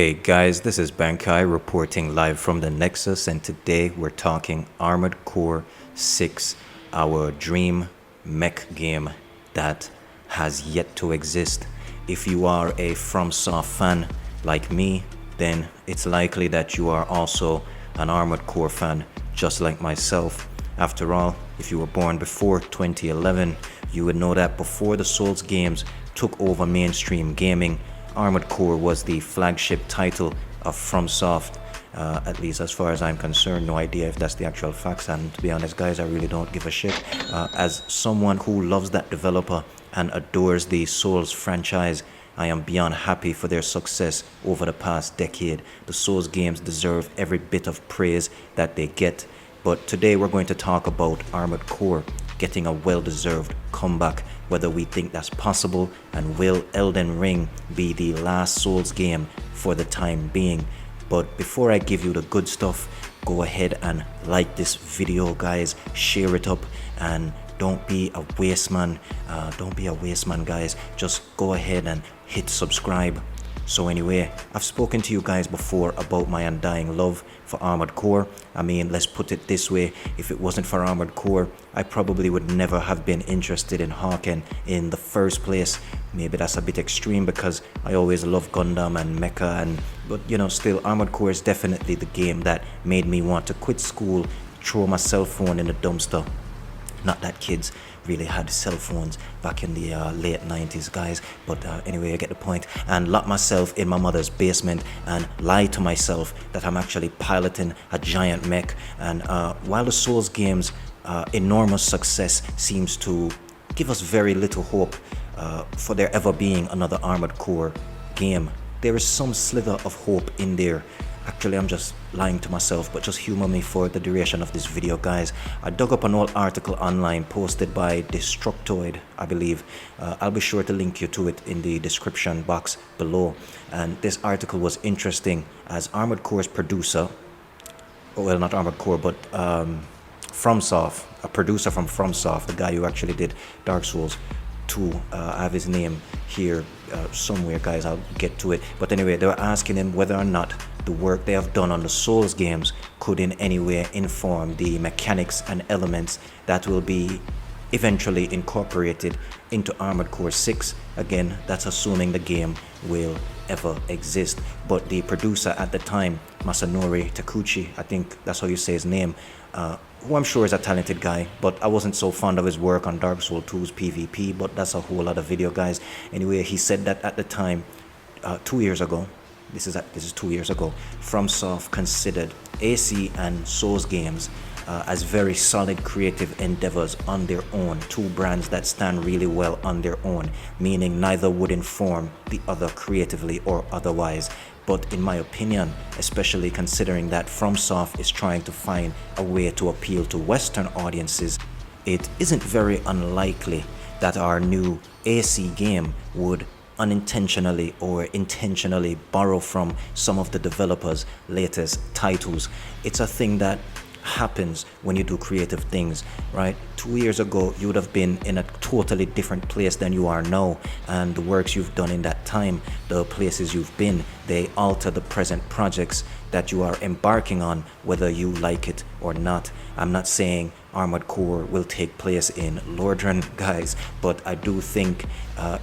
Hey guys, this is Bankai reporting live from the Nexus, and today we're talking Armored Core 6, our dream mech game that has yet to exist. If you are a FromSoft fan like me, then it's likely that you are also an Armored Core fan just like myself. After all, if you were born before 2011, you would know that before the Souls games took over mainstream gaming, Armored Core was the flagship title of FromSoft, at least as far as I'm concerned. No idea if that's the actual facts, and to be honest guys, I really don't give a shit. As someone who loves that developer and adores the Souls franchise, I am beyond happy for their success over the past decade. The Souls games deserve every bit of praise that they get, but today we're going to talk about Armored Core getting a well-deserved comeback, whether we think that's possible, and will Elden Ring be the last Souls game for the time being. But before I give you the good stuff, go ahead and like this video guys, share it up, and don't be a waste man. Guys, just go ahead and hit subscribe. So anyway, I've spoken to you guys before about my undying love for Armored Core. I mean, let's put it this way, if it wasn't for Armored Core, I probably would never have been interested in Hawken in the first place. Maybe that's a bit extreme because I always love Gundam and Mecha, but you know, still Armored Core is definitely the game that made me want to quit school, throw my cell phone in the dumpster. Not that kids really had cell phones back in the late 90s guys, but anyway, I get the point, and lock myself in my mother's basement and lie to myself that I'm actually piloting a giant mech. And while the Souls games enormous success seems to give us very little hope for there ever being another Armored Core game, there is some slither of hope in there. Actually, I'm just lying to myself, but just humor me for the duration of this video guys. I dug up an old article online posted by Destructoid, I believe. I'll be sure to link you to it in the description box below. And this article was interesting as Armored Core's producer, well, not Armored Core, but FromSoft, a producer from FromSoft, the guy who actually did Dark Souls 2, I have his name here somewhere guys, I'll get to it. But anyway, they were asking him whether or not the work they have done on the Souls games could in any way inform the mechanics and elements that will be eventually incorporated into Armored Core 6. Again, that's assuming the game will ever exist. But the producer at the time, Masanori Takuchi, I think that's how you say his name, who I'm sure is a talented guy, but I wasn't so fond of his work on Dark Souls 2's PvP, but that's a whole other video guys. Anyway, he said that at the time, 2 years ago, this is 2 years ago, FromSoft considered AC and Souls games as very solid creative endeavors on their own, two brands that stand really well on their own, meaning neither would inform the other creatively or otherwise. But in my opinion, especially considering that FromSoft is trying to find a way to appeal to Western audiences, it isn't very unlikely that our new AC game would unintentionally or intentionally borrow from some of the developers' latest titles. It's a thing that happens when you do creative things, right? 2 years ago you would have been in a totally different place than you are now, and the works you've done in that time, the places you've been, they alter the present projects that you are embarking on, whether you like it or not. I'm not saying Armored Core will take place in Lordran guys, but I do think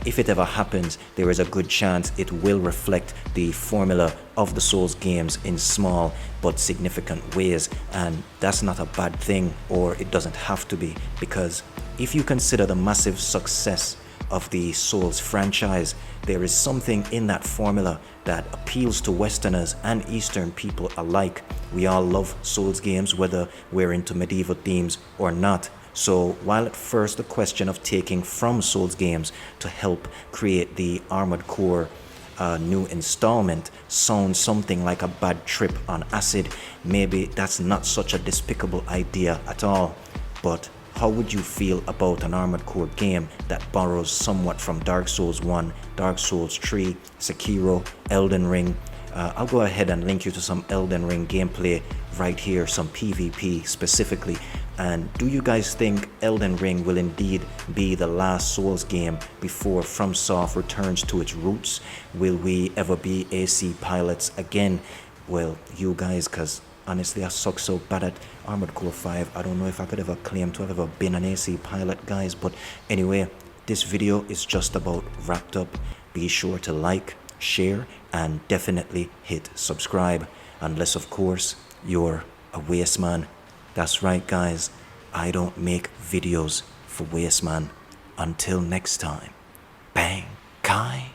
if it ever happens, there is a good chance it will reflect the formula of the Souls games in small but significant ways, and that's not a bad thing, or it doesn't have to be, because if you consider the massive success of the Souls franchise, there is something in that formula that appeals to Westerners and Eastern people alike. We all love Souls games, whether we're into medieval themes or not. So while at first the question of taking from Souls games to help create the Armored Core new installment sounds something like a bad trip on acid, maybe that's not such a despicable idea at all. But how would you feel about an Armored Core game that borrows somewhat from Dark Souls 1, Dark Souls 3, Sekiro, Elden Ring? I'll go ahead and link you to some Elden Ring gameplay right here, some PvP specifically. And do you guys think Elden Ring will indeed be the last Souls game before FromSoft returns to its roots? Will we ever be AC pilots again? Well, you guys, because honestly, I suck so bad at Armored Core 5. I don't know if I could ever claim to have ever been an AC pilot, guys. But anyway, this video is just about wrapped up. Be sure to like, share, and definitely hit subscribe. Unless, of course, you're a waste man. That's right, guys. I don't make videos for waste man. Until next time, bang, kai.